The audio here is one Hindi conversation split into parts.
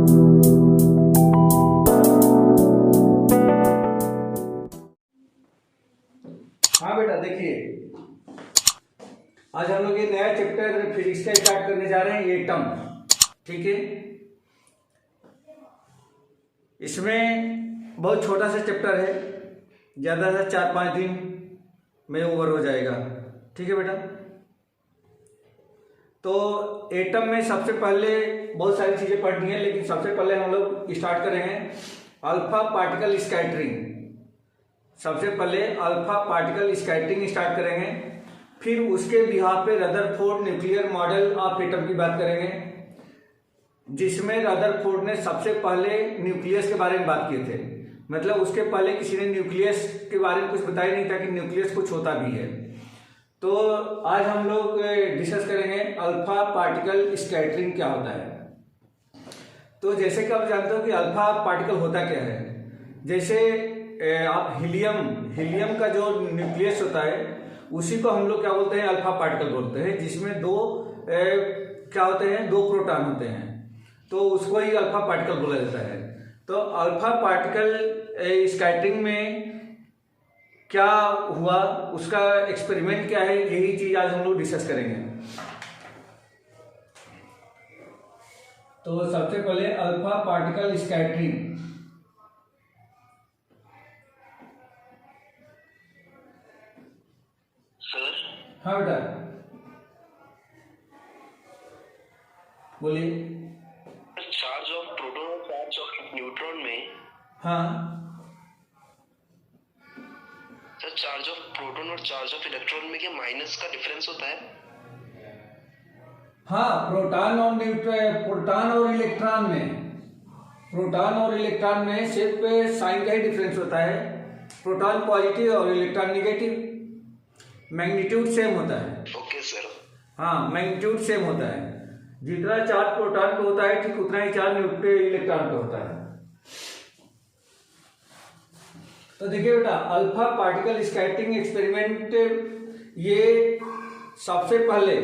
हाँ बेटा देखिए, आज हम लोग ये नया चैप्टर फिजिक्स का स्टार्ट करने जा रहे हैं, एटम। ठीक है, इसमें बहुत छोटा सा चैप्टर है, ज़्यादा से 4-5 दिन में ओवर हो जाएगा। ठीक है बेटा, तो एटम में सबसे पहले बहुत सारी चीज़ें पढ़नी है, लेकिन सबसे पहले हम लोग स्टार्ट करेंगे अल्फा पार्टिकल स्कैटरिंग। सबसे पहले अल्फा पार्टिकल स्कैटरिंग स्टार्ट करेंगे, फिर उसके बिहाफ पे Rutherford nuclear model of atom की बात करेंगे, जिसमें रदरफोर्ड ने सबसे पहले न्यूक्लियस के बारे में बात किए थे। मतलब उसके पहले किसी ने न्यूक्लियस के बारे में कुछ बताया नहीं था कि न्यूक्लियस कुछ होता भी है। तो आज हम लोग डिस्कस करेंगे अल्फा पार्टिकल स्कैटरिंग क्या होता है। तो जैसे कि आप जानते हो कि अल्फा पार्टिकल होता क्या है, जैसे आप हीलियम का जो न्यूक्लियस होता है उसी को हम लोग क्या बोलते हैं, अल्फा पार्टिकल बोलते हैं, जिसमें क्या होते हैं, 2 प्रोटॉन होते हैं, तो उसको ही अल्फा पार्टिकल बोला जाता है। तो अल्फा पार्टिकल स्कैटरिंग में क्या हुआ, उसका एक्सपेरिमेंट क्या है, यही चीज आज हम लोग डिस्कस करेंगे। तो सबसे पहले अल्फा पार्टिकल स्कैटरिंग। हाँ बेटा बोलिए। चार्ज ऑफ प्रोटॉन और चार्ज ऑफ न्यूट्रॉन में, हाँ सर चार्ज ऑफ प्रोटॉन और चार्ज ऑफ इलेक्ट्रॉन में क्या माइनस का डिफरेंस होता है? हाँ, प्रोटॉन और इलेक्ट्रॉन में सिर्फ साइन का ही डिफरेंस होता है। प्रोटॉन पॉजिटिव और इलेक्ट्रॉन नेगेटिव, मैग्नीट्यूड सेम होता है। Okay sir. हाँ, मैग्नीट्यूड सेम होता है। जितना चार्ज प्रोटॉन पे होता है ठीक उतना ही चार्ज इलेक्ट्रॉन पे होता है। तो देखिए बेटा, अल्फा पार्टिकल स्कैटरिंग एक्सपेरिमेंट ये सबसे पहले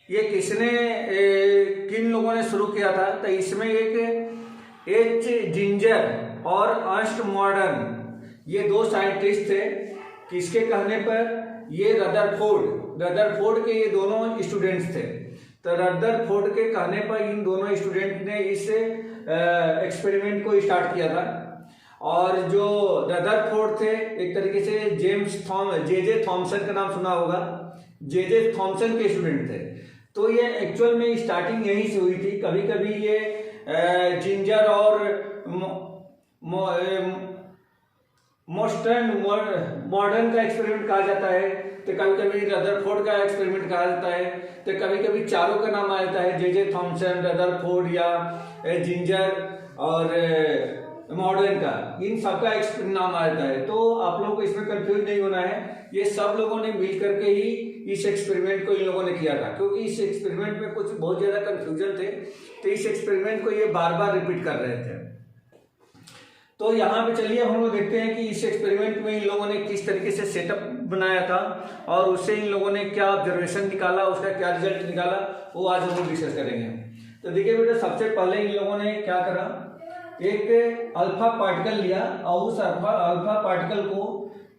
ये किन लोगों ने शुरू किया था, तो इसमें एक एच जिंजर और अर्स्ट मॉडर्न, ये 2 साइंटिस्ट थे। किसके कहने पर? ये रदरफोर्ड के ये दोनों स्टूडेंट्स थे। तो रदरफोर्ड के कहने पर इन दोनों स्टूडेंट ने इस एक्सपेरिमेंट को स्टार्ट किया था। और जो रदरफोर्ड थे एक तरीके से जे थॉमसन का नाम सुना होगा, जे थॉमसन के स्टूडेंट थे। तो ये एक्चुअल में स्टार्टिंग यहीं से हुई थी। कभी कभी ये जिंजर और मॉडर्न का एक्सपेरिमेंट कहा जाता है, तो कभी कभी रदरफोर्ड का एक्सपेरिमेंट कहा जाता है, तो कभी कभी चारों का नाम आ जाता है, जे थॉमसन, रदरफोर्ड या जिंजर और मॉडर्न का, इन सबका नाम आ जाता है। तो आप लोगों को इसमें कंफ्यूज नहीं होना है, ये सब लोगों ने मिल करके ही इस एक्सपेरिमेंट को इन लोगों ने किया था, क्योंकि इस एक्सपेरिमेंट में कुछ बहुत ज्यादा कंफ्यूजन थे, तो इस एक्सपेरिमेंट को ये बार बार रिपीट कर रहे थे। तो यहाँ पे चलिए हम लोग देखते हैं कि इस एक्सपेरिमेंट में इन लोगों ने किस तरीके से सेटअप बनाया था और उससे इन लोगों ने क्या ऑब्जर्वेशन निकाला, उसका क्या रिजल्ट निकाला, वो आज हम लोग डिस्कस करेंगे। तो देखिए बेटा, सबसे पहले इन लोगों ने क्या करा, एक अल्फा पार्टिकल लिया और उस अल्फा पार्टिकल को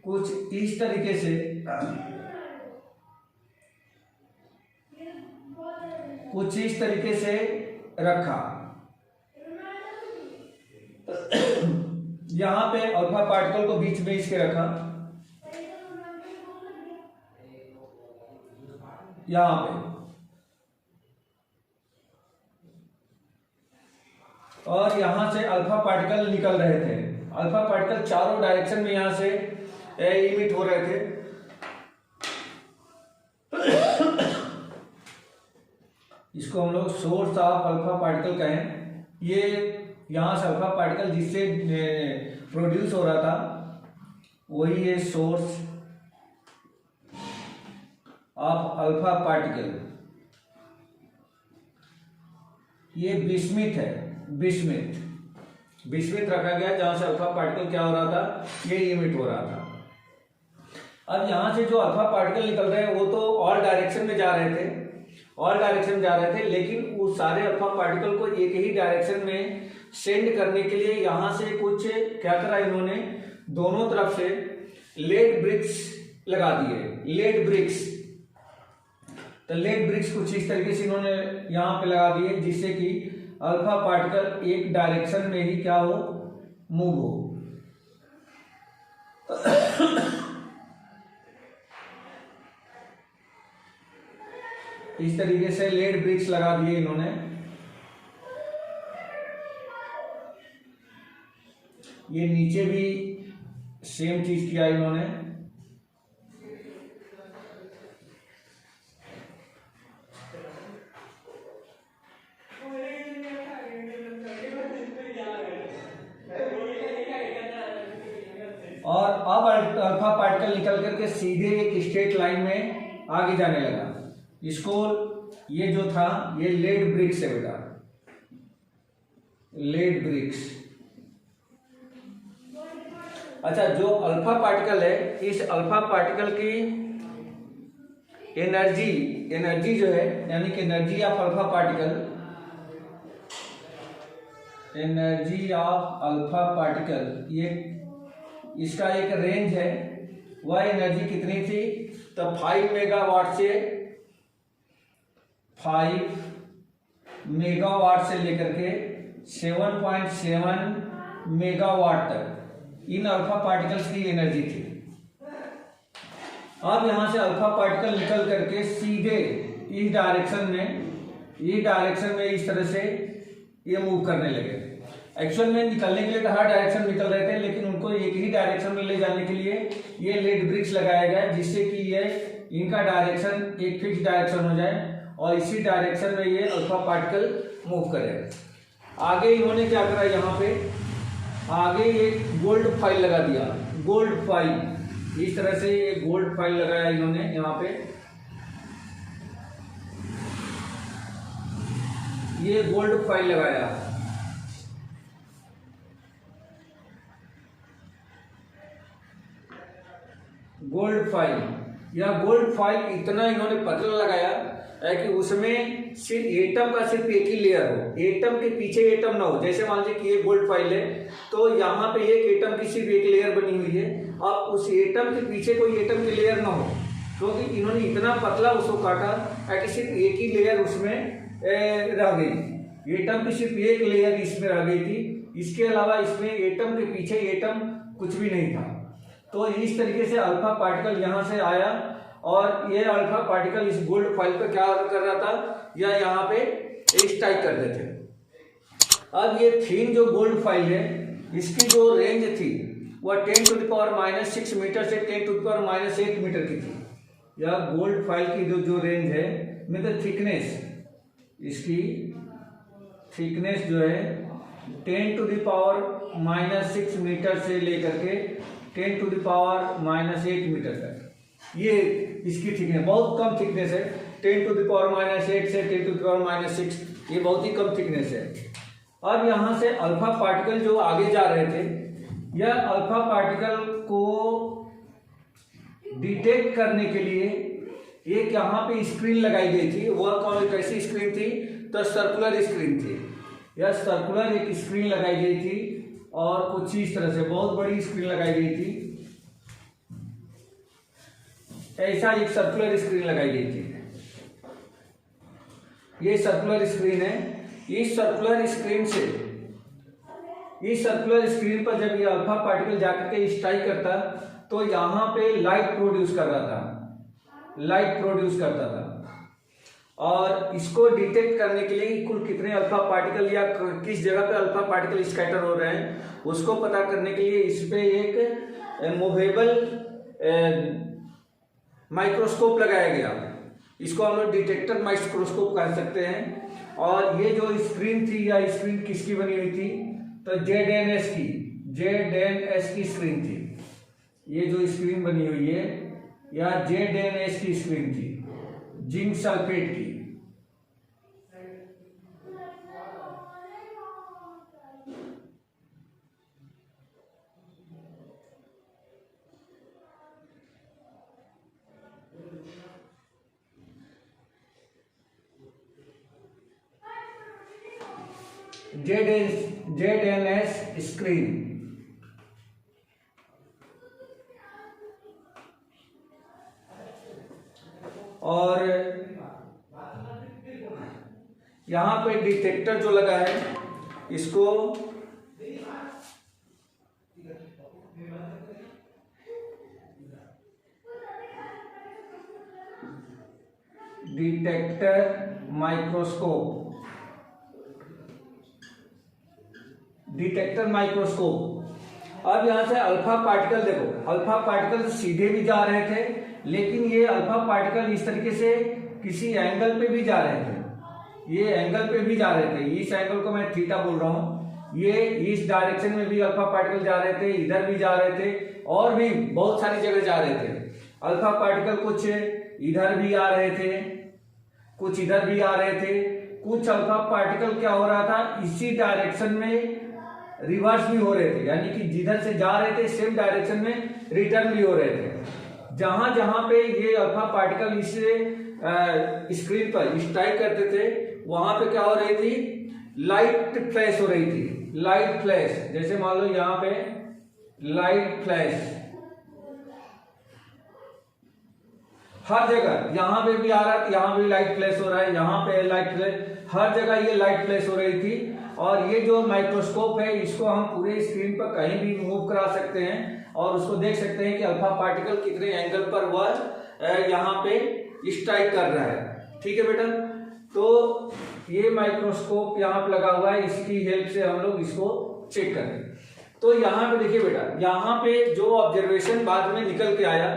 कुछ इस तरीके से रखा। यहां पे अल्फा पार्टिकल को बीच में इसके रखा, यहां पे, और यहां से अल्फा पार्टिकल निकल रहे थे। अल्फा पार्टिकल चारों डायरेक्शन में यहां से इमिट हो रहे थे। इसको हम लोग सोर्स ऑफ अल्फा पार्टिकल कहें। ये यहां से अल्फा पार्टिकल जिससे प्रोड्यूस हो रहा था वही है सोर्स ऑफ अल्फा पार्टिकल। ये बिस्मिथ है, बिस्मिथ रखा गया जहां से अल्फा पार्टिकल क्या हो रहा था, ये इमिट हो रहा था। अब यहां से जो अल्फा पार्टिकल निकल रहे हैं वो तो ऑल डायरेक्शन में जा रहे थे, और डायरेक्शन जा रहे थे, लेकिन उस सारे अल्फा पार्टिकल को एक ही डायरेक्शन में सेंड करने के लिए यहां से कुछ क्या करा इन्होंने, दोनों तरफ से लेड ब्रिक्स लगा दिए, लेड ब्रिक्स। तो लेड ब्रिक्स कुछ इस तरीके से इन्होंने यहां पे लगा दिए, जिससे कि अल्फा पार्टिकल एक डायरेक्शन में ही क्या हो, मूव हो। इस तरीके से लेड ब्रिक्स लगा दिए इन्होंने। ये नीचे भी सेम चीज किया इन्होंने। और अब अल्फा पार्टिकल निकल करके सीधे एक स्ट्रेट लाइन में आगे जाने लगा। इसको ये जो था ये लेड ब्रिक्स है बेटा, लेड ब्रिक्स। अच्छा, जो अल्फा पार्टिकल है, इस अल्फा पार्टिकल की एनर्जी जो है, यानी कि energy of alpha particle, energy of alpha particle, ये इसका एक रेंज है। वह एनर्जी कितनी थी, तो 5 मेगावाट से 5 मेगावाट से लेकर के 7.7 मेगावाट तक इन अल्फा पार्टिकल्स की एनर्जी थी। अब यहां से अल्फा पार्टिकल निकल करके सीधे इस डायरेक्शन में इस तरह से ये मूव करने लगे। एक्चुअल में निकलने के लिए तो हर डायरेक्शन निकल रहे थे, लेकिन उनको एक ही डायरेक्शन में ले जाने के लिए ये लेड ब्रिक्स लगाया गया, जिससे कि ये इनका डायरेक्शन एक फिक्स डायरेक्शन हो जाए और इसी डायरेक्शन में ये अल्फा पार्टिकल मूव करे। आगे इन्होंने क्या करा, यहाँ पे आगे एक गोल्ड फॉइल लगा दिया, गोल्ड फॉइल। इस तरह से ये गोल्ड फॉइल लगाया इन्होंने यहाँ पे। ये गोल्ड फॉइल लगाया, गोल्ड फॉइल। यह गोल्ड फॉइल इतना इन्होंने पतला लगाया है कि उसमें सिर्फ एटम का सिर्फ एक ही लेयर हो, एटम के पीछे एटम ना हो। जैसे मान लीजिए कि ये गोल्ड फॉइल है, तो यहाँ पे एक एटम की सिर्फ एक लेयर बनी हुई है, अब उस एटम के पीछे कोई एटम की लेयर ना हो, क्योंकि तो इन्होंने इतना पतला उसको काटा है कि सिर्फ एक ही लेयर उसमें रह गई। एटम की सिर्फ एक लेयर इसमें रह गई थी, इसके अलावा इसमें एटम के पीछे एटम कुछ भी नहीं था। तो इस तरीके से अल्फा पार्टिकल यहाँ से आया और ये अल्फा पार्टिकल इस गोल्ड फॉइल पे क्या कर रहा था, या यहाँ पे स्ट्राइक कर देते। अब ये थीन जो गोल्ड फॉइल है, इसकी जो रेंज थी वह 10⁻⁻6 मीटर से 10⁻⁸ मीटर की थी। यह गोल्ड फॉइल की जो रेंज है, मतलब थिकनेस, इसकी थिकनेस जो है 10⁻⁻6 मीटर से लेकर के 10⁻⁸ मीटर तक, ये इसकी थिकनेस बहुत कम थिकनेस है। 10⁻⁸ से 10⁻⁶, ये बहुत ही कम थिकनेस है। अब यहाँ से अल्फा पार्टिकल जो आगे जा रहे थे, यह अल्फा पार्टिकल को डिटेक्ट करने के लिए एक यहाँ पे स्क्रीन लगाई गई थी। वह कौन कैसी स्क्रीन थी, तो सर्कुलर स्क्रीन थी। यह सर्कुलर एक स्क्रीन लगाई गई थी और कुछ इस तरह से बहुत बड़ी स्क्रीन लगाई गई थी। ऐसा एक सर्कुलर स्क्रीन लगाई गई थी। ये सर्कुलर स्क्रीन है। इस सर्कुलर स्क्रीन पर जब ये अल्फा पार्टिकल जाकर के स्ट्राइक करता, तो यहाँ पे लाइट प्रोड्यूस कर रहा था, लाइट प्रोड्यूस करता था। और इसको डिटेक्ट करने के लिए कुल कितने अल्फा पार्टिकल या किस जगह पे अल्फा पार्टिकल स्कैटर हो रहे हैं, उसको पता करने के लिए इस पे एक मूवेबल माइक्रोस्कोप लगाया गया। इसको हम लोग डिटेक्टर माइक्रोस्कोप कह सकते हैं। और ये जो स्क्रीन थी, या स्क्रीन किसकी बनी हुई थी, तो ZNS की स्क्रीन थी। ये जो स्क्रीन बनी हुई है, या ZNS की स्क्रीन थी, जिंक सल्फेट की। ZNS screen. और यहां पे डिटेक्टर जो लगा है इसको डिटेक्टर माइक्रोस्कोप, डिटेक्टर माइक्रोस्कोप। अब यहां से अल्फा पार्टिकल देखो, अल्फा पार्टिकल सीधे भी जा रहे थे, लेकिन ये अल्फा पार्टिकल इस तरीके से किसी एंगल पे भी जा रहे थे, ये एंगल पे भी जा रहे थे। इस एंगल को मैं थीटा बोल रहा हूं। ये इस डायरेक्शन में भी अल्फा पार्टिकल जा रहे थे, इधर भी जा रहे थे, और भी बहुत सारी जगह जा रहे थे। अल्फा पार्टिकल कुछ इधर भी आ रहे थे, कुछ इधर भी आ रहे थे। कुछ अल्फा पार्टिकल क्या हो रहा था, इसी डायरेक्शन में रिवर्स भी हो रहे थे, यानी कि जिधर से जा रहे थे सेम डायरेक्शन में रिटर्न भी हो रहे थे। जहां जहां पे ये अल्फा पार्टिकल इस स्क्रीन पर स्ट्राइक करते थे, वहां पे क्या हो रही थी, लाइट फ्लैश हो रही थी। लाइट फ्लैश, जैसे मान लो यहां पे लाइट फ्लैश हर जगह, यहां पे भी आ रहा है, यहां भी लाइट फ्लैश हो रहा है, यहां पे लाइट फ्लैश, हर जगह ये लाइट फ्लैश हो रही थी। और ये जो माइक्रोस्कोप है इसको हम पूरे स्क्रीन पर कहीं भी मूव करा सकते हैं और उसको देख सकते हैं कि अल्फा पार्टिकल कितने एंगल पर वह यहाँ पे स्ट्राइक कर रहा है। ठीक है बेटा, तो ये माइक्रोस्कोप यहाँ पे लगा हुआ है, इसकी हेल्प से हम लोग इसको चेक करें। तो यहाँ पे देखिए बेटा, यहाँ पे जो ऑब्जर्वेशन बाद में निकल के आया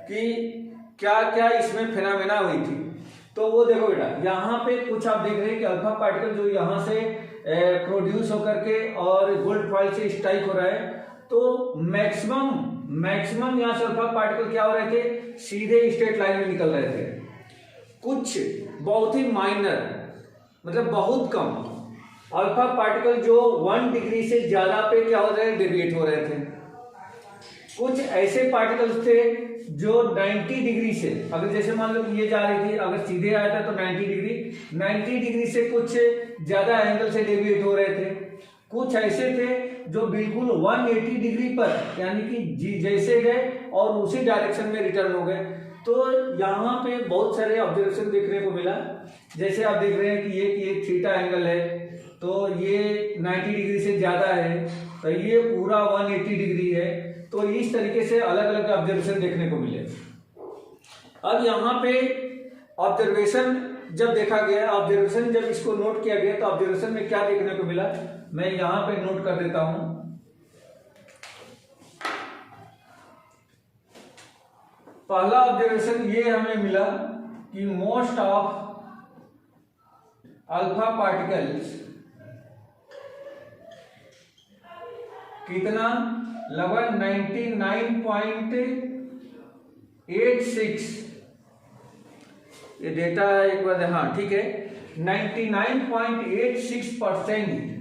कि क्या क्या इसमें फिनोमेना हुई थी, तो वो देखो बेटा, यहाँ पे कुछ आप देख रहे हैं कि अल्फा पार्टिकल जो यहाँ से प्रोड्यूस होकर के और गोल्ड फॉइल से स्ट्राइक हो रहा है, तो मैक्सिमम यहाँ से अल्फा पार्टिकल क्या हो रहे थे, सीधे स्ट्रेट लाइन में निकल रहे थे। कुछ बहुत ही माइनर, मतलब बहुत कम अल्फा पार्टिकल जो 1 डिग्री से ज्यादा पे क्या हो रहे हैं, डेविएट हो रहे थे। कुछ ऐसे पार्टिकल्स थे जो 90 डिग्री से, अगर जैसे मान लो ये जा रही थी, अगर सीधे आया था तो 90 डिग्री से कुछ ज्यादा एंगल से डेविएट हो रहे थे। कुछ ऐसे थे जो बिल्कुल 180 डिग्री पर, यानी कि जैसे गए और उसी डायरेक्शन में रिटर्न हो गए। तो यहाँ पे बहुत सारे ऑब्जर्वेशन देखने को मिला। जैसे आप देख रहे हैं कि ये थीटा एंगल है, तो ये 90 डिग्री से ज्यादा है, तो ये पूरा 180 डिग्री है। तो इस तरीके से अलग अलग ऑब्जर्वेशन देखने को मिले। अब यहाँ पे ऑब्जर्वेशन जब देखा गया, ऑब्जर्वेशन जब इसको नोट किया गया, तो ऑब्जर्वेशन में क्या देखने को मिला, मैं यहाँ पे नोट कर देता हूं। पहला ऑब्जर्वेशन ये हमें मिला कि मोस्ट ऑफ अल्फा पार्टिकल्स कितना, लगभग 99.86, ये डेटा एक बार, हाँ ठीक है, 99.86%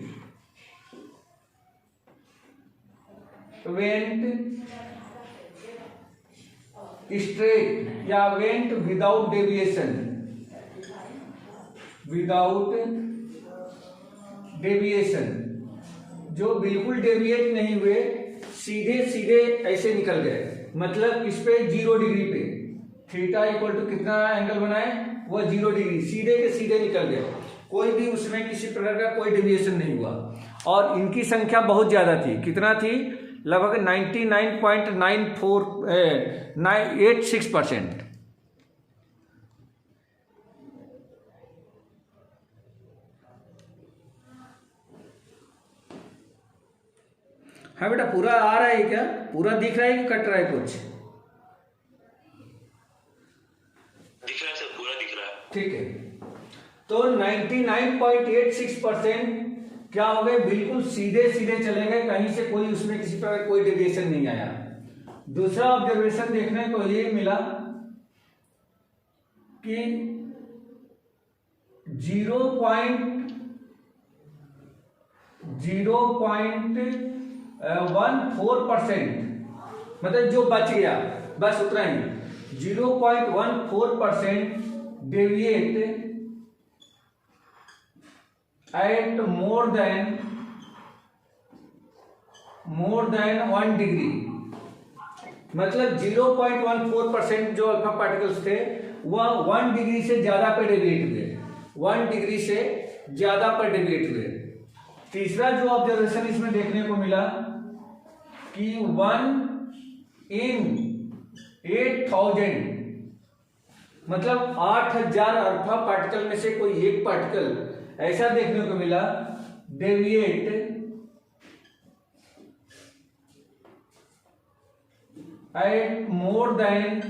वेंट स्ट्रेट या वेंट विदाउट डेविएशन, जो बिल्कुल डेविएट नहीं हुए, सीधे सीधे ऐसे निकल गए। मतलब इस पे 0 डिग्री पे थीटा इक्वल टू कितना एंगल बनाए, वो 0 डिग्री, सीधे के सीधे निकल गए, कोई भी उसमें किसी प्रकार का कोई डेविएशन नहीं हुआ। और इनकी संख्या बहुत ज्यादा थी, कितना थी, लगभग 99.86%। हाँ बेटा, पूरा आ रहा है क्या, पूरा दिख रहा है कि कट रहा है कुछ? दिख रहा है सर, पूरा दिख रहा है। ठीक है, तो 99.86% क्या हो गए, बिल्कुल सीधे सीधे चले गए, कहीं से कोई उसमें किसी प्रकार कोई डेविएशन नहीं आया। दूसरा ऑब्जर्वेशन देखने को ये मिला कि 0.14%, मतलब जो बच गया बस उतना ही, 0.14% deviate at more than 1 degree, मतलब 0.14% जो अल्फा पार्टिकल्स थे वह 1 डिग्री से ज्यादा पर डेविएट हुए, 1 डिग्री से ज्यादा पर डेविएट हुए। तीसरा जो ऑब्जर्वेशन इसमें देखने को मिला कि 1 in 8000, मतलब 8000 अल्फा पार्टिकल में से कोई एक पार्टिकल ऐसा देखने को मिला deviate at more than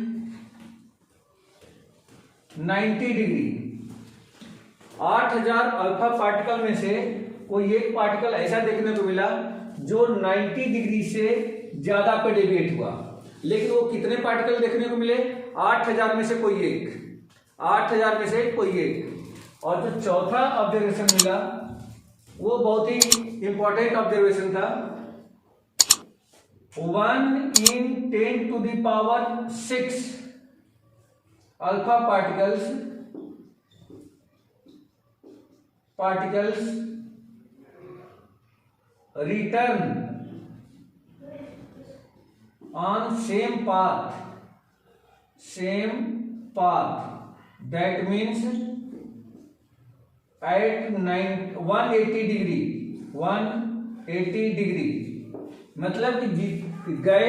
90 degree. 8000 alpha particle में से कोई एक पार्टिकल ऐसा देखने को मिला जो 90 डिग्री से ज्यादा पे डेविएट हुआ। लेकिन वो कितने पार्टिकल देखने को मिले? 8000 में से कोई एक, 8000 में से कोई एक। और जो चौथा ऑब्जर्वेशन मिला वो बहुत ही इंपॉर्टेंट ऑब्जर्वेशन था, 1 in 10 to the power 6 alpha particles return on same path, that means at 180 degree, मतलब कि गए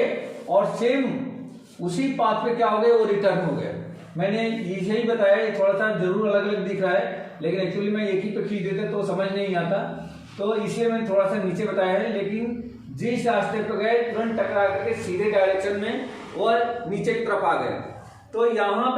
और सेम उसी पाथ पे क्या हो गए, वो रिटर्न हो गए। मैंने ये ही बताया, ये थोड़ा सा जरूर अलग अलग दिख रहा है, लेकिन एक्चुअली मैं एक ही पे खींच देते तो समझ नहीं आता, तो इसलिए मैंने थोड़ा सा नीचे बताया है। लेकिन जिस रास्ते पे गए तुरंत टकरा करके सीधे डायरेक्शन में और नीचे की तरफ आ गए। तो यहाँ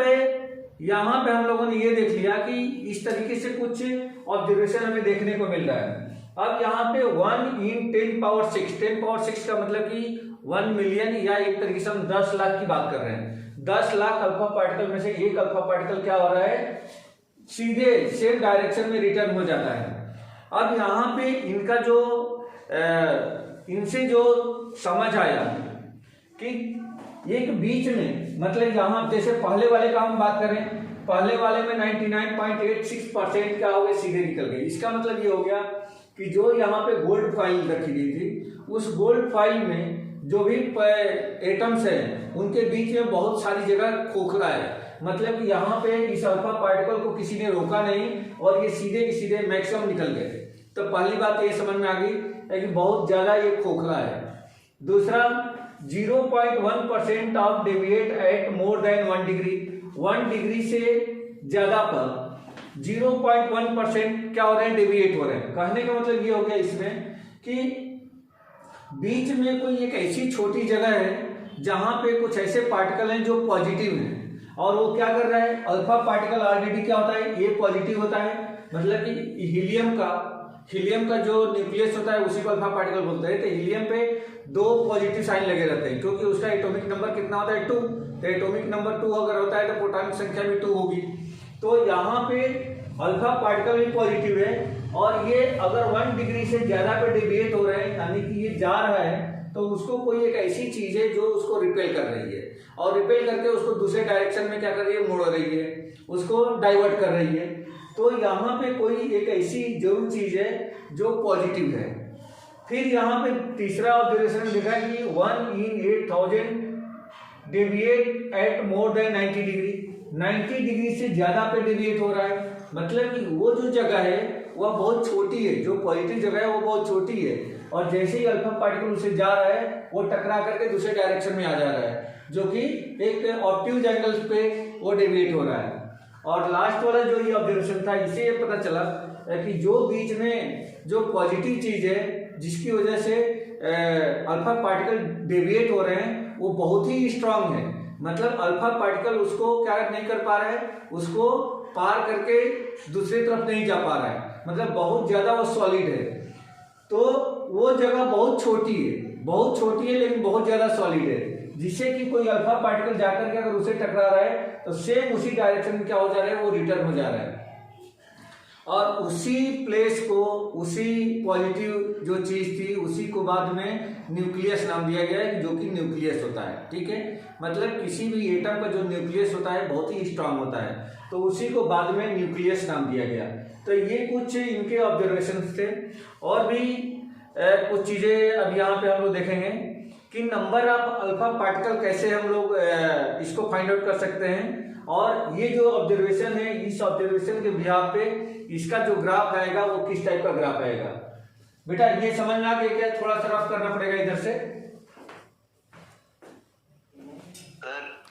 पे हम लोगों ने ये देख लिया कि इस तरीके से कुछ ऑब्जर्वेशन हमें देखने को मिल रहा है। अब यहाँ पे 1 in 10 power 6 का मतलब कि 1 मिलियन या एक तरीके से हम 10 लाख की बात कर रहे हैं। 10 लाख अल्फा पार्टिकल में से एक अल्फा पार्टिकल क्या हो रहा है, सीधे सेम डायरेक्शन में रिटर्न हो जाता है। अब यहाँ पे इनका जो इनसे जो समझ आया कि एक बीच में, मतलब यहाँ जैसे पहले वाले का हम बात करें, पहले वाले में 99.86% क्या हो गए, सीधे निकल गए। इसका मतलब ये हो गया कि जो यहाँ पे गोल्ड फाइल रखी गई थी, उस गोल्ड फाइल में जो भी एटम्स हैं उनके बीच में बहुत सारी जगह खोखला है, मतलब कि यहाँ पे इस अल्फा पार्टिकल को किसी ने रोका नहीं और ये सीधे के सीधे मैक्सिमम निकल गए। तो पहली बात ये समझ में आ गई है कि बहुत ज्यादा ये खोखला है। दूसरा, 0.1% of deviate at more than 1 degree, 1 degree से ज्यादा पर 0.1% क्या हो रहे हैं, डेविएट हो रहे हैं। कहने का मतलब ये हो गया इसमें कि बीच में कोई एक ऐसी छोटी जगह है जहां पे कुछ ऐसे पार्टिकल हैं जो पॉजिटिव हैं, और वो क्या कर रहा है, अल्फा पार्टिकल ऑलरेडी क्या होता है, ये पॉजिटिव होता है, मतलब कि हीलियम का जो न्यूक्लियस होता है उसी को अल्फा पार्टिकल बोलते हैं। तो हीलियम पे 2 पॉजिटिव साइन लगे रहते हैं, क्योंकि उसका एटॉमिक नंबर कितना होता है, 2। तो एटॉमिक नंबर 2 अगर होता है तो प्रोटॉन की संख्या भी 2 होगी। तो यहाँ पे अल्फा पार्टिकल भी पॉजिटिव है, और ये अगर 1 डिग्री से ज्यादा पे डेविएट हो रहे हैं, यानी कि ये जा रहा है, तो उसको कोई एक ऐसी चीज है जो उसको रिपेल कर रही है, और रिपेल करके उसको दूसरे डायरेक्शन में क्या कर रही है, मोड़ रही है, उसको डाइवर्ट कर रही है। तो यहाँ पे कोई एक ऐसी जरूर चीज है जो पॉजिटिव है। फिर यहाँ पे तीसरा ऑब्जर्वेशन देखा कि 1 in 8000 deviate at more than 90 degree, 90 degree से ज्यादा पे डेविएट हो रहा है, मतलब कि वो जो जगह है वह बहुत छोटी है, जो पॉजिटिव जगह है वो बहुत छोटी है, और जैसे ही अल्फा पार्टिकल उससे जा रहा है वो टकरा करके दूसरे डायरेक्शन में आ जा रहा है, जो कि एक ऑब्ट्यूज एंगल पे वो डेविएट हो रहा है। और लास्ट वाला जो ये ऑब्जर्वेशन था, इससे ये पता चला कि जो बीच में जो पॉजिटिव चीज है जिसकी वजह से अल्फा पार्टिकल डेविएट हो रहे हैं वो बहुत ही स्ट्रांग है, मतलब अल्फा पार्टिकल उसको क्या नहीं कर पा रहा है, उसको पार करके दूसरी तरफ नहीं जा पा रहा है, मतलब बहुत ज्यादा वो सॉलिड है। तो वो जगह बहुत छोटी है लेकिन बहुत ज्यादा सॉलिड है, जिससे कि कोई अल्फा पार्टिकल जाकर के अगर उसे टकरा रहा है तो सेम उसी डायरेक्शन में क्या हो जा रहा है, वो रिटर्न हो जा रहा है, और उसी प्लेस को, उसी पॉजिटिव जो चीज थी उसी को बाद में न्यूक्लियस नाम दिया गया है, जो कि न्यूक्लियस होता है। ठीक है, मतलब किसी भी एटम का जो न्यूक्लियस होता है बहुत ही स्ट्रांग होता है। तो तो उसी को बाद में न्यूक्लियस नाम दिया गया। तो ये कुछ इनके ऑब्जर्वेशन थे। और भी कुछ चीजें अब यहाँ पे हम लोग देखेंगे कि नंबर ऑफ अल्फा पार्टिकल कैसे हम लोग इसको फाइंड आउट कर सकते हैं, और ये जो ऑब्जर्वेशन है इस ऑब्जर्वेशन के बिहाफ पे इसका जो ग्राफ आएगा वो किस टाइप का ग्राफ आएगा। बेटा ये समझ में आ गया क्या? थोड़ा सा रफ करना पड़ेगा इधर से।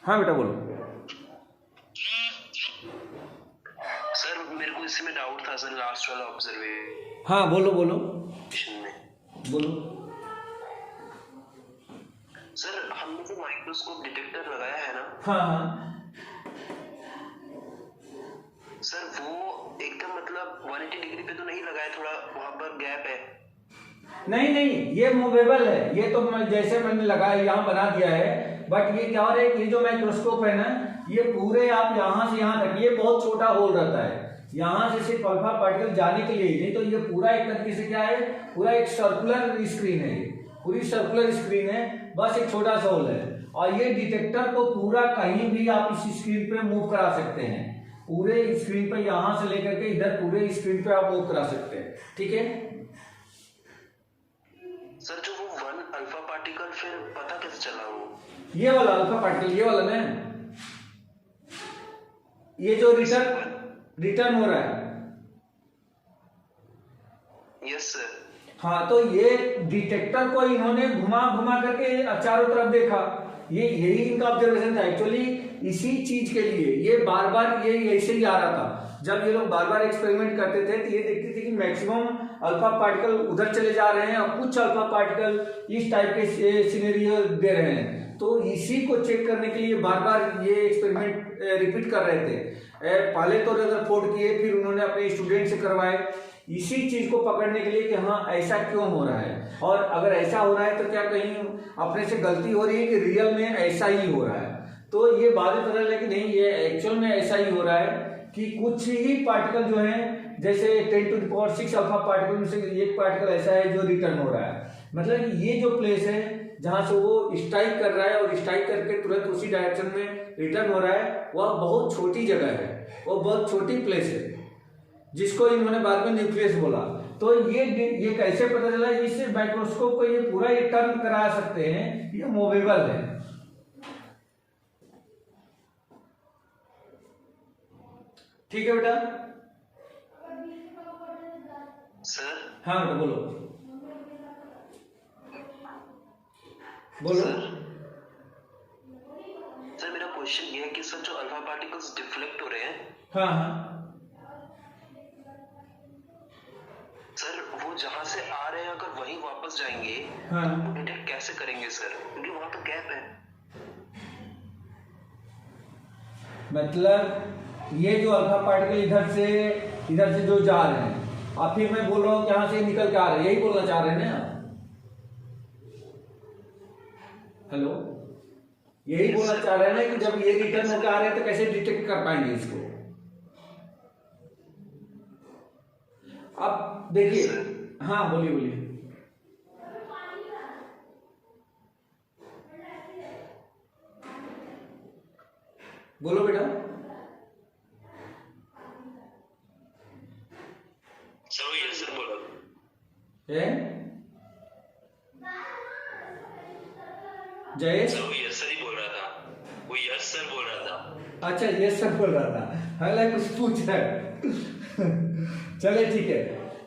हाँ बेटा बोलो। सर मेरे को इसमें डाउट था सर, लास्ट वाला ऑब्जर्वेशन। हाँ बोलो बोलो में बोलो। सर हमने जो माइक्रोस्कोप डिटेक्टर लगाया है ना, हाँ हाँ सर वो एकदम मतलब 180 डिग्री पे तो नहीं लगाया, थोड़ा वहां पर गैप है। नहीं नहीं, ये मूवेबल है। ये तो जैसे मैंने लगाया यहाँ बना दिया है, बट ये क्या हो रहा है, ये जो माइक्रोस्कोप है ना, ये पूरे आप यहाँ से यहाँ तक, ये बहुत छोटा होल रहता है, यहाँ से सिर्फ अल्फा पार्टिकल जाने के लिए, नहीं तो ये पूरा एक तरीके से क्या है, पूरा एक सर्कुलर स्क्रीन है, ये पूरी सर्कुलर स्क्रीन है, बस एक छोटा सा होल है। और ये डिटेक्टर को पूरा कहीं भी आप इस स्क्रीन पे मूव करा सकते हैं, पूरे स्क्रीन पे, यहां से लेकर के इधर पूरे स्क्रीन पे आप मूव करा सकते हैं। ठीक है सर, जो वो 1 अल्फा पार्टिकल फिर पता कैसे चला वो? ये वाला अल्फा पार्टिकल, ये वाला ना, ये जो रिटर्न हो रहा है। Yes sir. हाँ, तो ये डिटेक्टर को इन्होंने घुमा घुमा करके चारों तरफ देखा, ये यही इनका ऑब्जर्वेशन था एक्चुअली। इसी चीज के लिए ये बार बार ये ऐसे ही आ रहा था। जब ये लोग बार बार एक्सपेरिमेंट करते थे तो ये देखते थे कि मैक्सिमम अल्फा पार्टिकल उधर चले जा रहे हैं और कुछ अल्फा पार्टिकल इस टाइप के सिनेरियो दे रहे हैं। तो इसी को चेक करने के लिए बार बार ये एक्सपेरिमेंट रिपीट कर रहे थे। पहले तो रदरफोर्ड किए, फिर उन्होंने अपने स्टूडेंट से करवाए, इसी चीज को पकड़ने के लिए कि हाँ ऐसा क्यों हो रहा है, और अगर ऐसा हो रहा है तो क्या कहीं अपने से गलती हो रही है कि रियल में ऐसा ही हो रहा है। तो ये बाद में पता चला कि नहीं, ये एक्चुअल में ऐसा ही हो रहा है कि कुछ ही पार्टिकल जो है, जैसे 10⁶ अल्फा पार्टिकल में से एक पार्टिकल ऐसा है जो रिटर्न हो रहा है। मतलब ये जो प्लेस है जहां से वो स्ट्राइक कर रहा है और स्ट्राइक करके तुरंत उसी डायरेक्शन में रिटर्न हो रहा है, वह बहुत छोटी जगह है, वो बहुत छोटी प्लेस है, जिसको इन्होंने बाद में न्यूक्लियस बोला। तो ये कैसे पता चला? इस माइक्रोस्कोप को ये पूरा ये टर्न करा सकते हैं, ये मूवेबल है। ठीक है बेटा? सर। हाँ बेटा बोलो बोलो। सर मेरा क्वेश्चन ये है कि सर जो अल्फा पार्टिकल्स डिफ्लेक्ट हो रहे हैं, हाँ हाँ सर वो जहां से आ रहे हैं अगर वहीं वापस जाएंगे, हाँ, तो वो डिटेक्ट कैसे करेंगे सर? क्योंकि वहां तो गैप है। मतलब ये जो अल्फा पार्टिकल इधर से जो जा रहे हैं, और फिर मैं बोल रहा हूँ कि यहाँ से निकल के आ रहे हैं, यही बोलना चाह रहे हैं ना? हेलो, यही बोलना चाह रहे हैं ना कि जब ये रिटर्न होकर आ रहे हैं तो कैसे डिटेक्ट कर पाएंगे इसको? अब देखिए, हाँ बोलिए बोलिए। बोलो बेटा। सर बोलो। जयेश यस सर ही बोल रहा था, वो यस सर बोल रहा था। अच्छा यस सर बोल रहा था, हालांकि कुछ पूछ रहा है। चले ठीक है।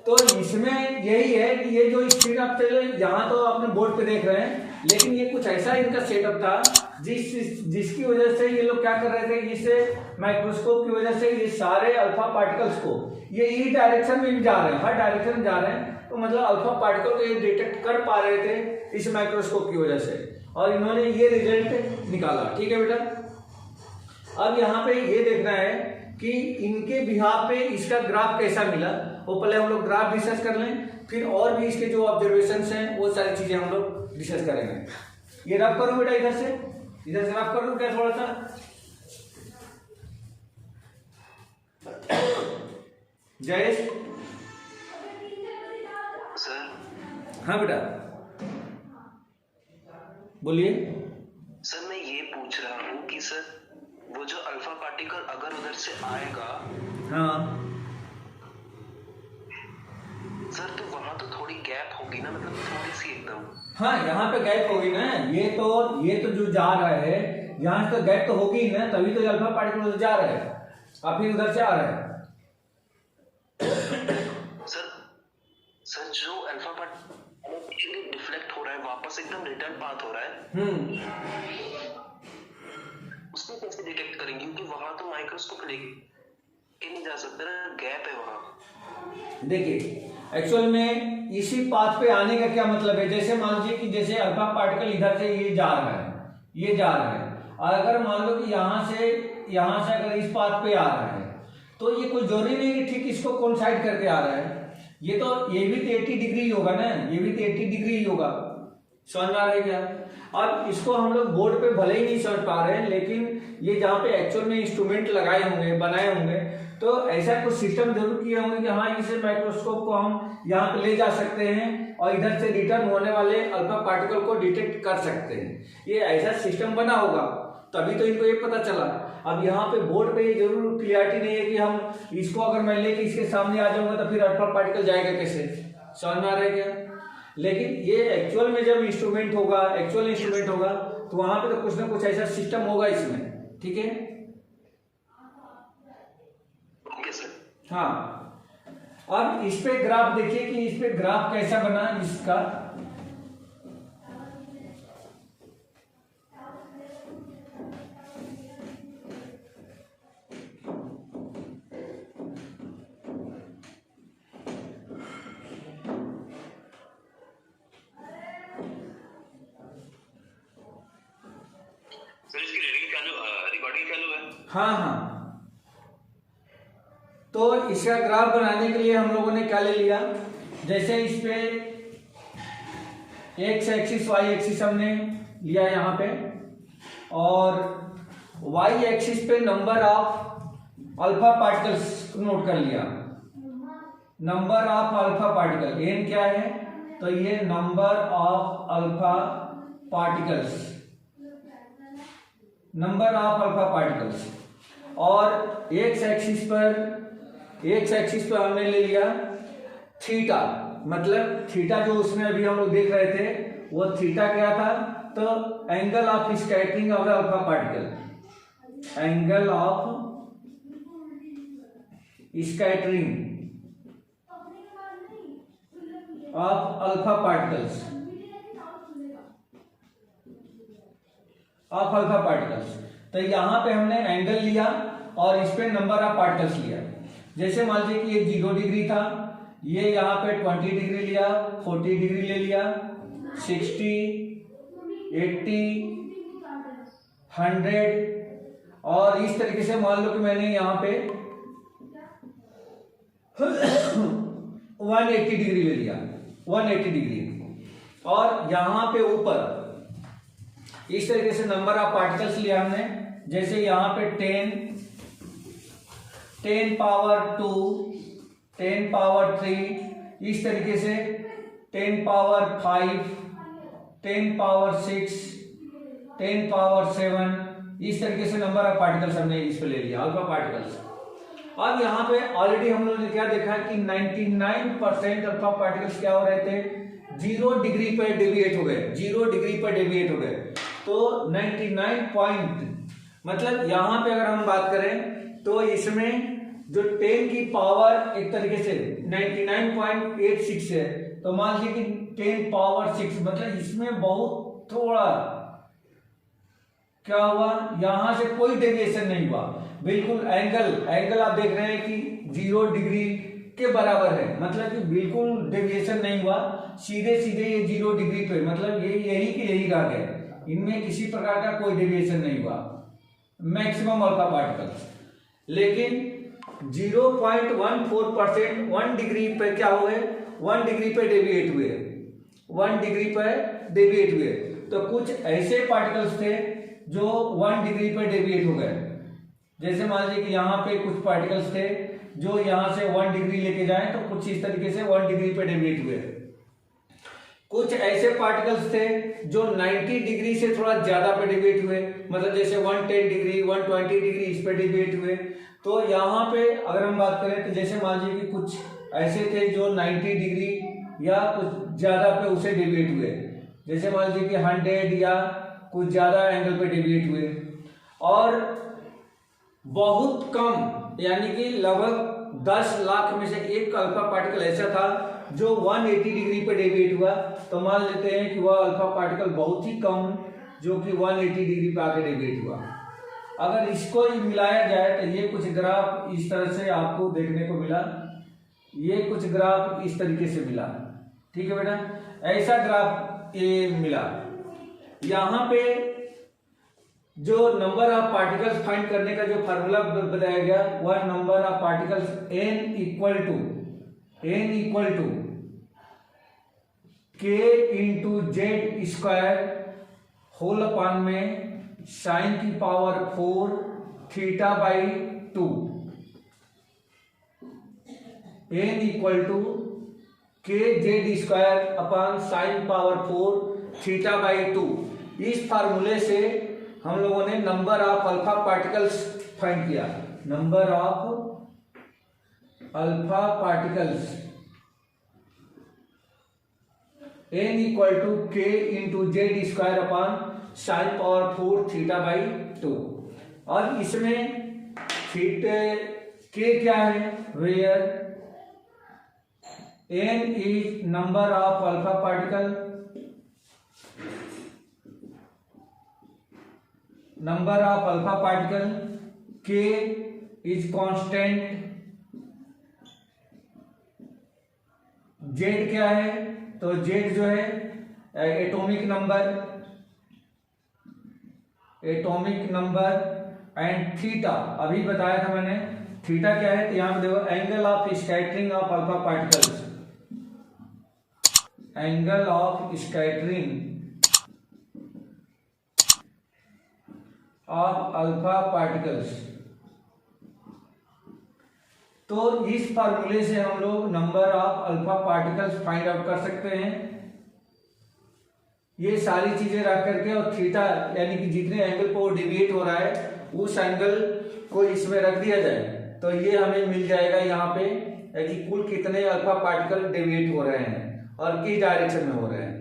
तो इसमें यही है कि ये जो स्क्रीन आप चले यहाँ तो आपने बोर्ड पे देख रहे हैं, लेकिन ये कुछ ऐसा इनका सेटअप था जिसकी वजह से ये लोग क्या कर रहे थे, इस माइक्रोस्कोप की वजह से ये सारे अल्फा पार्टिकल्स को ये इस डायरेक्शन में भी जा रहे हैं, हर डायरेक्शन में जा रहे हैं, तो मतलब अल्फा पार्टिकल को ये डिटेक्ट कर पा रहे थे इस माइक्रोस्कोप की वजह से, और इन्होंने ये रिजल्ट निकाला। ठीक है बेटा? अब यहाँ पे ये देखना है कि इनके बिहाफ पे इसका ग्राफ कैसा मिला, वो पहले हम लोग ग्राफ डिस्कस कर लें, फिर और भी इसके जो ऑब्जर्वेशंस हैं वो सारी चीजें हम लोग डिस्कस करेंगे। ये रफ करूं बेटा, इधर से रफ कर दूं क्या थोड़ा सा? जयेश। सर। हाँ बेटा बोलिए। सर मैं ये पूछ रहा हूँ कि सर वो जो अल्फा पार्टिकल अगर उधर से आएगा हाँ सर, तो वहां तो थोड़ी गैप होगी ना, मतलब थोड़ी सी एकदम। हाँ, यहाँ पे गैप होगी ना। ये तो जो जा रहा है यहाँ से तो गैप तो होगी ही ना, तभी तो अल्फा पार्टिकल उधर जा रहा है और फिर उधर से आ रहा है। सर जो अल्फा पार्टिकल एक्चुअली डिफ्लेक्ट हो रहा है, वापस एकदम रिटर्न पाथ हो रहा है, उसको कैसे डिटेक्ट करेंगे? क्योंकि वहां तो माइक्रोस्कोप लेके नहीं जा सकता ना, गैप है वहां। देखिए एक्चुअल में इसी पाथ पे आने का क्या मतलब है, जैसे मान लीजिए कि जैसे अल्फा पार्टिकल इधर से ये जा रहा है, ये जा रहा है, और अगर मान लो कि यहाँ से अगर इस पाथ पे आ रहा है तो ये कोई जरूरी नहीं कि ठीक इसको कोइंसाइड करके आ रहा है। ये भी तो 80 डिग्री ही होगा ना, ये भी तो 80 डिग्री ही होगा। समझ में आ रहा है क्या? अब इसको हम लोग बोर्ड पे भले ही नहीं समझ पा रहे हैं, लेकिन ये जहाँ पे एक्चुअल में इंस्ट्रूमेंट लगाए होंगे, बनाए होंगे, तो ऐसा कुछ सिस्टम जरूर किए होंगे कि हाँ इस माइक्रोस्कोप को हम यहाँ पे ले जा सकते हैं और इधर से रिटर्न होने वाले अल्फा पार्टिकल को डिटेक्ट कर सकते हैं। ये ऐसा सिस्टम बना होगा, तभी तो इनको ये पता चला। अब यहाँ पे बोर्ड पे ये जरूर क्लियरिटी नहीं है कि हम इसको अगर मैं लेके इसके सामने आ जाऊंगा तो फिर अल्फा पार्टिकल जाएगा कैसे। समझ में आ रहा है क्या? लेकिन ये एक्चुअल में जब इंस्ट्रूमेंट होगा, एक्चुअल इंस्ट्रूमेंट होगा, तो वहां पे तो कुछ ना कुछ ऐसा सिस्टम होगा इसमें। ठीक है, हाँ। अब इस पे ग्राफ देखिए कि इस पे ग्राफ कैसा बना इसका। सर इसकी रिकॉर्डिंग चालू है? हाँ हाँ, तो इसका ग्राफ बनाने के लिए हम लोगों ने क्या ले लिया, जैसे इस पे एक्स एक्सिस वाई एक्सिस हमने लिया यहाँ पे, और वाई एक्सिस पे number of alpha particles note कर लिया। Number of alpha particle N क्या है, तो ये number of alpha particles, number of alpha particles. और एक्स एक्सिस पर हमने ले लिया थीटा, मतलब थीटा जो उसमें अभी हम लोग देख रहे थे वो थीटा क्या था, तो angle of scattering of alpha particle, angle of scattering of alpha particles, of alpha particles. तो यहां पे हमने एंगल लिया और इस पे नंबर ऑफ पार्टिकल्स लिया। जैसे मान लीजिए कि ये 0 डिग्री था, ये यहाँ पे 20 डिग्री लिया, 40 डिग्री ले लिया, 60, 80, 100, और इस तरीके से मान लो कि मैंने यहाँ पे 180 डिग्री ले लिया, 180 डिग्री। और यहाँ पे ऊपर इस तरीके से नंबर ऑफ पार्टिकल्स लिया हमने, जैसे यहाँ पे 10 पावर 2, 10 पावर 3, इस तरीके से 10 पावर 5, 10 पावर 6, 10 पावर 7, इस तरीके से नंबर ऑफ पार्टिकल्स हमने इस पे ले लिया, अल्फा पार्टिकल्स। अब यहाँ पे ऑलरेडी हम लोगों ने क्या देखा कि 99% अल्फा पार्टिकल्स क्या हो रहे थे, 0 डिग्री पर डेविएट हो गए, 0 डिग्री पर डेविएट हो गए। तो 99 पॉइंट, मतलब यहाँ पे अगर हम बात करें तो इसमें जो 10 की पावर एक तरीके से 99.86 है, तो मान लीजिए कि 10 पावर 6, मतलब इसमें बहुत थोड़ा क्या हुआ, यहां से कोई डेविएशन नहीं हुआ, बिल्कुल एंगल आप देख रहे हैं कि 0 डिग्री के बराबर है, मतलब कि बिल्कुल डेविएशन नहीं हुआ, सीधे ये 0 डिग्री पे, मतलब ये यही कि यही रह गए, इनमें किसी प्रकार का कोई डेविएशन नहीं हुआ, मैक्सिमम अल्फा पार्टिकल्स। लेकिन 0.14% 1 डिग्री पे क्या हुए, 1 डिग्री पे डेविएट हुए, 1 डिग्री पे डेविएट हुए। तो कुछ ऐसे पार्टिकल्स थे जो 1 डिग्री पे डेविएट हो गए, जैसे मान लीजिए कि यहाँ पे कुछ पार्टिकल्स थे जो यहाँ से 1 डिग्री लेके जाएं, तो कुछ इस तरीके से 1 डिग्री पे डेविएट हुए। कुछ ऐसे पार्टिकल्स थे जो 90 डिग्री से थोड़ा ज्यादा पे डेविएट हुए, मतलब जैसे 110 डिग्री 120 डिग्री इस पे डेविएट हुए। तो यहाँ पे अगर हम बात करें तो जैसे मान लीजिए कि कुछ ऐसे थे जो 90 डिग्री या कुछ ज़्यादा पे उसे डेविएट हुए, जैसे मान लीजिए कि 100 या कुछ ज़्यादा एंगल पे डेविएट हुए, और बहुत कम यानी कि लगभग 10 लाख में से एक अल्फा पार्टिकल ऐसा था जो 180 डिग्री पे डेविएट हुआ, तो मान लेते हैं कि वह अल्फा पार्टिकल बहुत ही कम जो कि 180 डिग्री पे आके डेविएट हुआ। अगर इसको मिलाया जाए तो ये कुछ ग्राफ इस तरह से आपको देखने को मिला, ये कुछ ग्राफ इस तरीके से मिला, ठीक है बेटा, ऐसा ग्राफ ये मिला। यहाँ पे जो नंबर ऑफ पार्टिकल्स फाइंड करने का जो फार्मूला बताया गया वह number of particles n equal to k into Z square whole upon में साइन की power 4 theta by 2, n equal to k Z square upon sine power 4 theta by 2। इस फार्मूले से हम लोगों ने number of alpha particles find किया, number of alpha particles n equal to k into Z square upon sine power 4 theta by 2। और इसमें थीटा k क्या है, where n is number of alpha particle, number of alpha particle, k is constant, z क्या है, तो z जो है एटॉमिक नंबर एंड थीटा अभी बताया था मैंने, थीटा क्या है, तो यहां पे देखो angle of scattering of alpha particles, angle of scattering of alpha particles. तो इस फार्मूले से हम लोग number of alpha particles find out कर सकते हैं। ये सारी चीजें रख करके और थीटा यानी कि जितने एंगल पर वो डिविएट हो रहा है उस एंगल को इसमें रख दिया जाए तो ये हमें मिल जाएगा यहाँ पे कि कुल कितने अल्फा पार्टिकल डिविएट हो रहे हैं और किस डायरेक्शन में हो रहे हैं।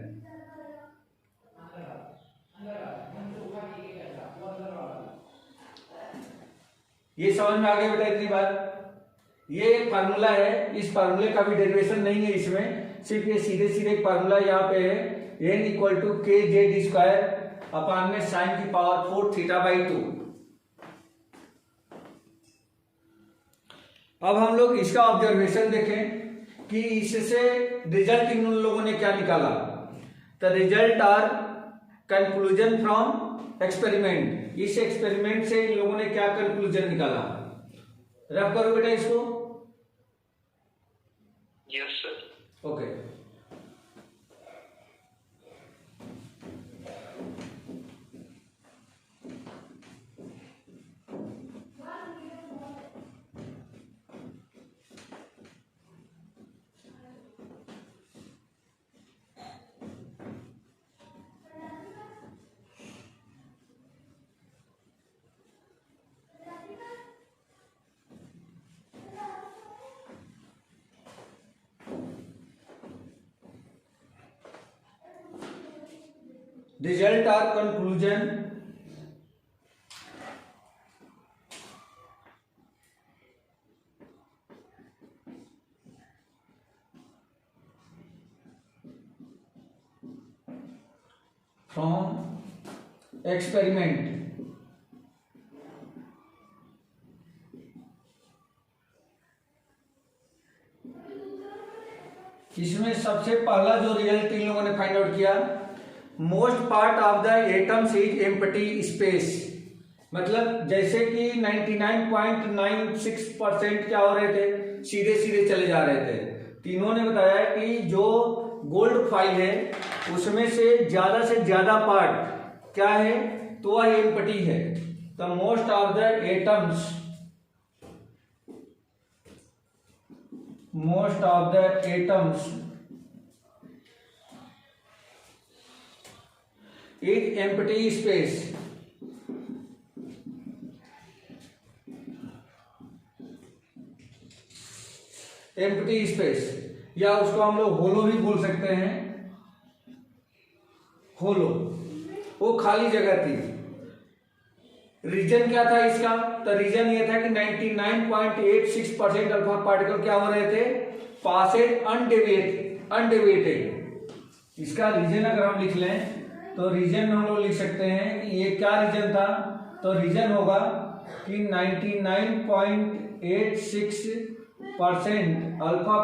ये समझ में आ गया बेटा इतनी बात। ये एक फार्मूला है, इस फार्मूले का भी डेरिवेशन नहीं है इसमें, सिर्फ ये सीधे सीधे एक फार्मूला यहाँ पे है, n equal to k Z square upon में साइन की पावर 4 थीटा बाई 2। अब हम लोग इसका ऑब्जर्वेशन देखें कि इससे रिजल्ट इन लोगों ने क्या निकाला। The result or conclusion from experiment, इस एक्सपेरिमेंट से इन लोगों ने क्या कंक्लूजन निकाला, रफ करो बेटा इसको। Yes sir. Okay, result or conclusion from experiment. इसमें सबसे पहला जो रिजल्ट इन लोगों ने फाइंड आउट किया, most part of the atoms is empty space, मतलब जैसे कि 99.96% क्या हो रहे थे, सीधे सीधे चले जा रहे थे। तीनों ने बताया कि जो गोल्ड फाइल है उसमें से ज्यादा पार्ट क्या है, तो वह एम्प्टी है। The most of the atoms, most of the atoms is empty space. Empty space, या उसको हम लोग होलो भी बोल सकते हैं, होलो, वो खाली जगह थी। रीजन क्या था इसका? तो रीजन ये था कि 99.86% अल्फा पार्टिकल क्या हो रहे थे? Passage undeviated. इसका रीजन अगर हम लिख लें तो रीजन हम लोग लिख सकते हैं कि ये क्या रीजन था? तो रीजन होगा कि 99.86% अल्फा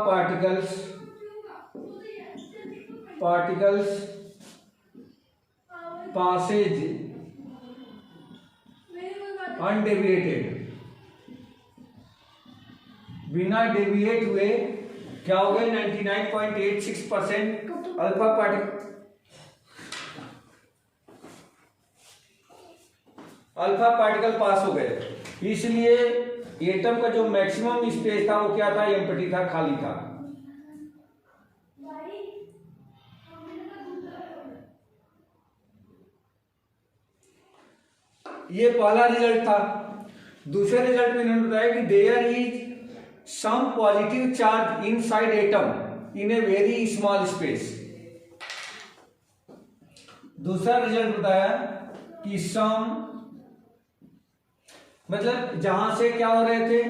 पार्टिकल्स पासेज अनडेविएटेड, बिना डेविएट हुए क्या हो गए? 99.86% अल्फा पार्टिकल पास हो गए। इसलिए एटम का जो मैक्सिमम स्पेस था वो क्या था? एम्प्टी था, खाली था। ये पहला रिजल्ट था। दूसरे रिजल्ट में इन्होंने बताया कि there is some positive charge inside atom in a very small space. दूसरा रिजल्ट बताया कि सम मतलब जहां से क्या हो रहे थे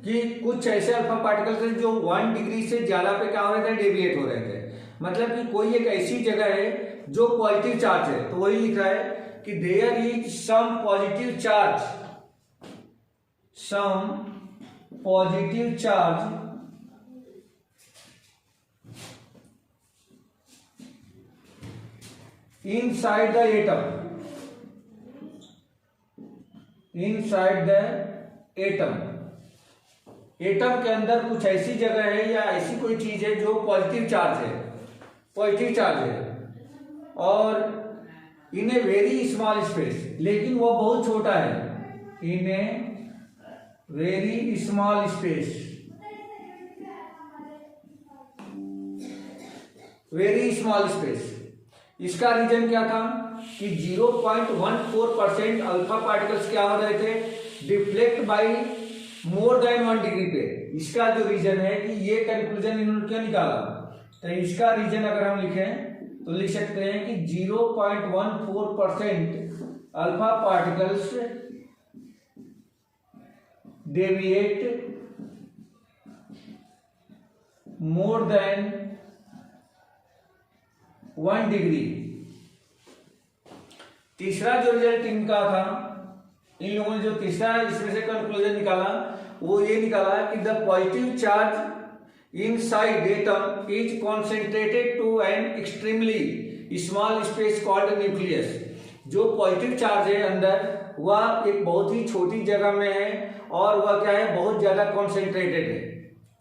कि कुछ ऐसे अल्फा पार्टिकल थे जो 1 डिग्री से ज्यादा पे क्या हो रहे थे? डेविएट हो रहे थे। मतलब कि कोई एक ऐसी जगह है जो पॉजिटिव चार्ज है, तो वही लिख रहा है कि there is some positive charge inside the atom, atom के अंदर कुछ ऐसी जगह है या ऐसी कोई चीज है जो पॉजिटिव चार्ज है और इन ए वेरी स्मॉल स्पेस, लेकिन वो बहुत छोटा है। इन ए वेरी स्मॉल स्पेस, इसका रीजन क्या था कि 0.14% अल्फा पार्टिकल्स क्या हो रहे थे? Deflect by more than 1 degree पे। इसका जो रीजन है कि ये कंक्लूजन इन्होंने क्यों निकाला? तो इसका रीजन अगर हम लिखें तो लिख सकते हैं कि 0.14% अल्फा पार्टिकल्स डेविएट मोर देन 1 डिग्री। तीसरा जो रिजल्ट इनका था, इन लोगों ने जो तीसरा इसमें से कंक्लूजन निकाला वो ये निकाला कि the positive charge inside atom is concentrated to an extremely small space called nucleus. जो पॉजिटिव चार्ज है अंदर वह एक बहुत ही छोटी जगह में है और वह क्या है? बहुत ज्यादा कॉन्सेंट्रेटेड है,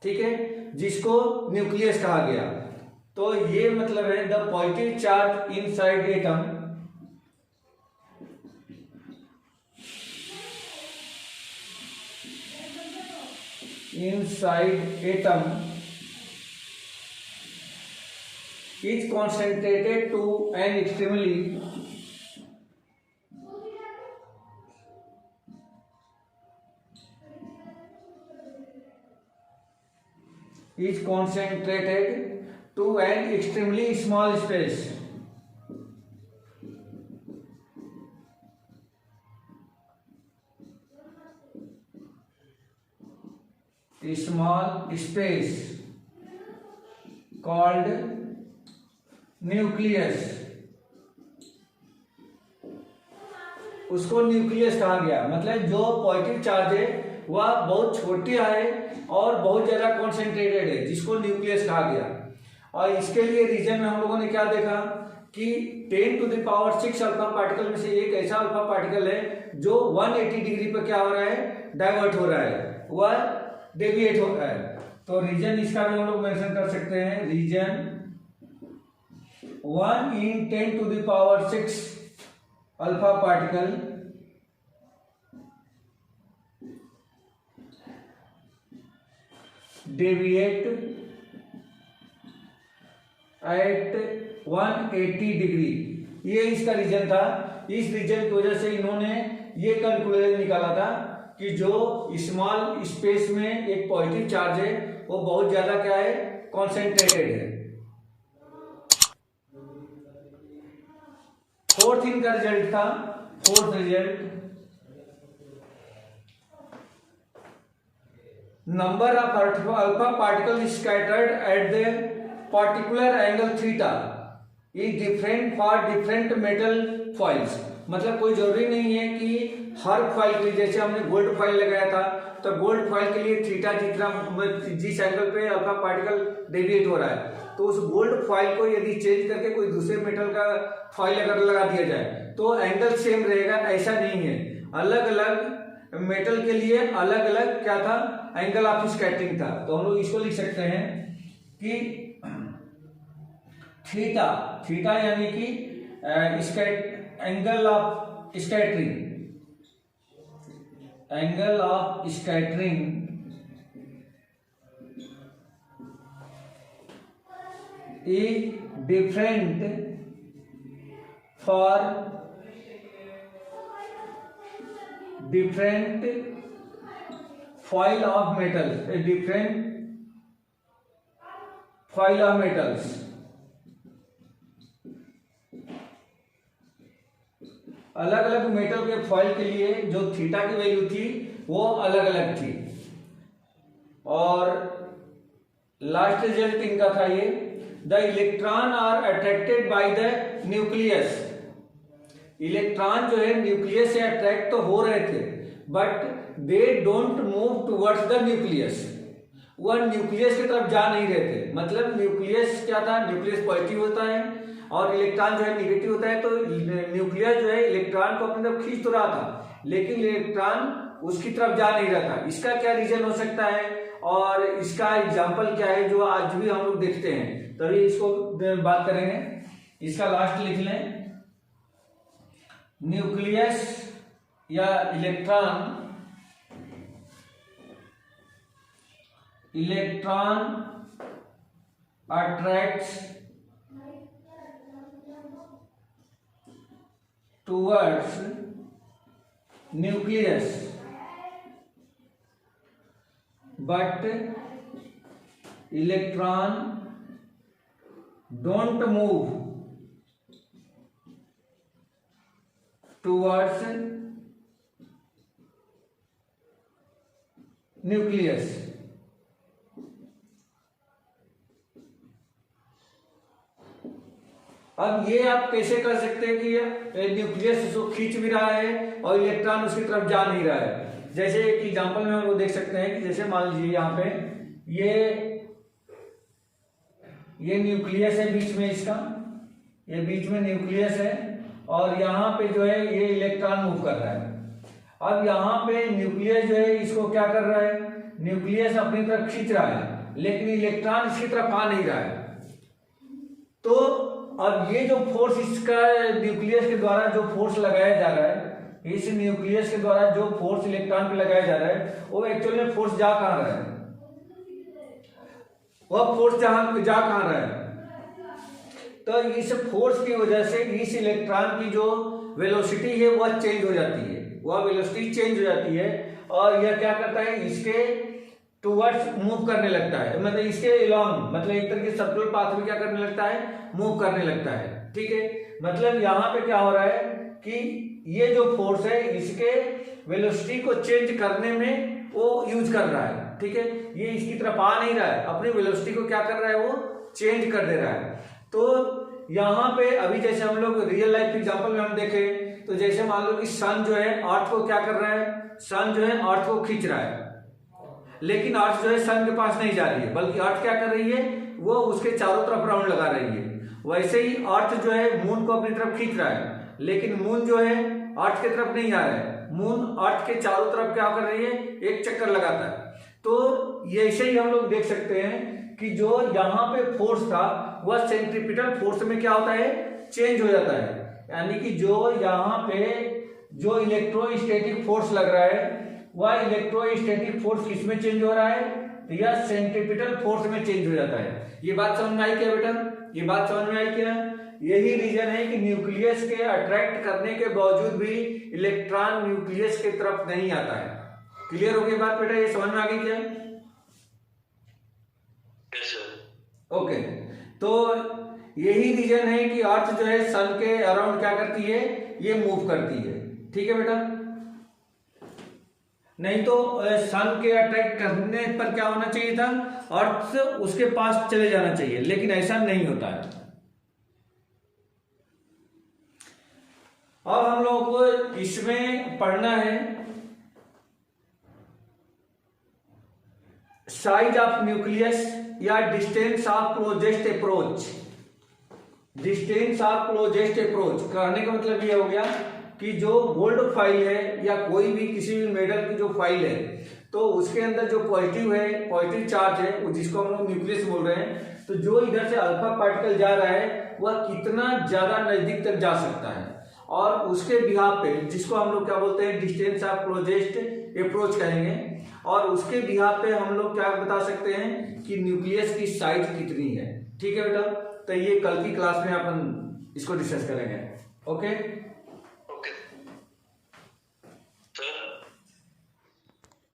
ठीक है, जिसको न्यूक्लियस कहा गया। तो ये मतलब है the positive charge inside atom is concentrated to an extremely small space. Called nucleus, उसको न्यूक्लियस कहा गया। मतलब जो पॉजिटिव चार्ज है वह बहुत छोटी है और बहुत ज्यादा कॉन्सेंट्रेटेड है, जिसको न्यूक्लियस कहा गया। और इसके लिए रीजन में हम लोगों ने क्या देखा कि 10⁶ अल्फा पार्टिकल में से एक ऐसा अल्फा पार्टिकल है जो 180 डिग्री पर क्या हो रहा है? डाइवर्ट हो रहा है, वह डेविएट हो रहा है। तो रीजन इसका भी हम लोग मेंशन कर सकते हैं। Reason 1 in 10⁶ alpha particle deviate at 180 degree. ये इसका रीजन था। इस रीजन की वजह से इन्होंने ये कंक्लूजन निकाला था कि जो स्मॉल स्पेस में एक पॉजिटिव चार्ज है वो बहुत ज्यादा क्या है, कॉन्सेंट्रेटेड है। फोर्थ इनका रिजल्ट था, fourth result, number of alpha particle scattered at the particular angle theta is different for different metal foils. मतलब कोई जरूरी नहीं है कि हर फॉइल के लिए, जैसे हमने गोल्ड फॉइल लगाया था तो गोल्ड फॉइल के लिए थीटा जितना जिस एंगल पे अल्फा पार्टिकल डेविएट हो रहा है, तो उस गोल्ड फॉइल को यदि चेंज करके कोई दूसरे मेटल का फॉइल अगर लगा दिया जाए तो एंगल सेम रहेगा, ऐसा नहीं है। अलग अलग मेटल के लिए अलग अलग क्या था, एंगल ऑफ स्कैटरिंग था। तो हम लोग इसको लिख सकते हैं कि थीटा, थीटा यानी कि angle of scattering, angle of scattering is different for different foil of metal, different foil of metals। अलग अलग मेटल के फॉइल के लिए जो थीटा की वैल्यू थी वो अलग अलग थी। और लास्ट रिजल्ट इनका था ये, the electron are attracted by the nucleus. Electron जो है न्यूक्लियस से अट्रैक्ट तो हो रहे थे, but they don't move towards the nucleus. वह न्यूक्लियस की तरफ जा नहीं रहे थे। मतलब न्यूक्लियस क्या था, न्यूक्लियस पॉजिटिव होता है और इलेक्ट्रॉन जो है निगेटिव होता है। तो न्यूक्लियस जो है इलेक्ट्रॉन को अपनी तरफ खींच तो रहा था, लेकिन इलेक्ट्रॉन उसकी तरफ जा नहीं रहा था। इसका क्या रीजन हो सकता है और इसका एग्जाम्पल क्या है जो आज भी हम लोग देखते हैं, तभी इसको बात करेंगे। इसका लास्ट लिख लें, न्यूक्लियस या electron, electron attracts towards nucleus but electron don't move towards nucleus। अब ये आप कैसे कर सकते हैं कि न्यूक्लियस उसको खींच भी रहा है और इलेक्ट्रॉन उसकी तरफ जा नहीं रहा है। जैसे एक एग्जांपल में हम लोग देख सकते हैं कि जैसे मान लीजिए यहाँ पे ये न्यूक्लियस है बीच में, इसका ये बीच में न्यूक्लियस है और यहाँ पे जो है ये इलेक्ट्रॉन मूव कर रहा है। अब यहाँ पे न्यूक्लियस जो है इसको क्या कर रहा है, न्यूक्लियस अपनी तरफ खींच रहा है, लेकिन इलेक्ट्रॉन इसकी तरफ आ नहीं रहा है। तो अब ये जो फोर्स इसका न्यूक्लियस के द्वारा जो फोर्स लगाया जा रहा है, इस न्यूक्लियस के द्वारा जो फोर्स इलेक्ट्रॉन पे लगाया जा रहा है, वो एक्चुअल में फोर्स जा कहां रहा है, वह फोर्स जा कहां रहा है। तो इस फोर्स की वजह से इस इलेक्ट्रॉन की जो वेलोसिटी है वह चेंज हो जाती है, वह वेलोसिटी चेंज हो जाती है और यह क्या करता है, इसके टुवर्ड्स मूव करने लगता है। मतलब इसके अलोंग, मतलब एक तरह के सर्कुलर पाथ में क्या करने लगता है, मूव करने लगता है। ठीक है, मतलब यहाँ पे क्या हो रहा है कि ये जो फोर्स है इसके वेलोसिटी को चेंज करने में वो यूज कर रहा है। ठीक है, ये इसकी तरफ आ नहीं रहा है, अपनी वेलोसिटी को क्या कर रहा है, वो चेंज कर दे रहा है। तो यहाँ पे अभी जैसे हम लोग रियल लाइफ एग्जांपल में हम देखें तो जैसे मान लो कि सन जो है अर्थ को क्या कर रहा है, सन जो है अर्थ को खींच रहा है, लेकिन अर्थ जो है सन के पास नहीं जा रही है, बल्कि अर्थ क्या कर रही है, वो उसके चारों तरफ राउंड लगा रही है। वैसे ही अर्थ जो है मून को अपनी तरफ खींच रहा है, लेकिन मून जो है अर्थ की तरफ नहीं आ रहा है, मून अर्थ के चारों तरफ क्या कर रही है, एक चक्कर लगाता है। तो ये ऐसे ही हम लोग देख सकते हैं कि जो यहाँ पे फोर्स था वह सेंट्रीपिटल फोर्स में क्या होता है, चेंज हो जाता है। यानी कि जो यहाँ पे जो इलेक्ट्रोस्टैटिक फोर्स लग रहा है वह इलेक्ट्रोस्टैटिक फोर्स किसमें चेंज हो रहा है, तो यह सेंट्रीपिटल फोर्स में चेंज हो जाता है। ये बात समझ में आई क्या बेटा, ये बात समझ में आई क्या। यही रीजन है कि न्यूक्लियस के अट्रैक्ट करने के बावजूद भी इलेक्ट्रॉन न्यूक्लियस की तरफ नहीं आता है। क्लियर हो गई बात बेटा, ये समझ में आ गई क्या। Yes sir. ओके, तो यही रीजन है कि अर्थ जो है सन के अराउंड क्या करती है, ये मूव करती है। ठीक है बेटा, नहीं तो सन के अट्रैक्ट करने पर क्या होना चाहिए था, अर्थ उसके पास चले जाना चाहिए, लेकिन ऐसा नहीं होता है। अब हम लोगों को इसमें पढ़ना है साइज ऑफ न्यूक्लियस या distance of closest approach. Distance of closest approach कहने का मतलब ये हो गया कि जो गोल्ड फाइल है या कोई भी किसी भी मेटल की जो फाइल है, तो उसके अंदर जो पॉजिटिव है, पॉजिटिव चार्ज है, वो जिसको हम लोग न्यूक्लियस बोल रहे हैं, तो जो इधर से अल्फा पार्टिकल जा रहा है वह कितना ज्यादा नजदीक तक जा सकता है, और उसके बिहाफ पे, जिसको हम लोग क्या बोलते हैं, डिस्टेंस ऑफ क्लोजेस्ट अप्रोच कहेंगे, और उसके बिहाफ पे हम लोग क्या बता सकते हैं कि न्यूक्लियस की साइज कितनी है। ठीक है बेटा, तो ये कल की क्लास में अपन इसको डिस्कस करेंगे। ओके।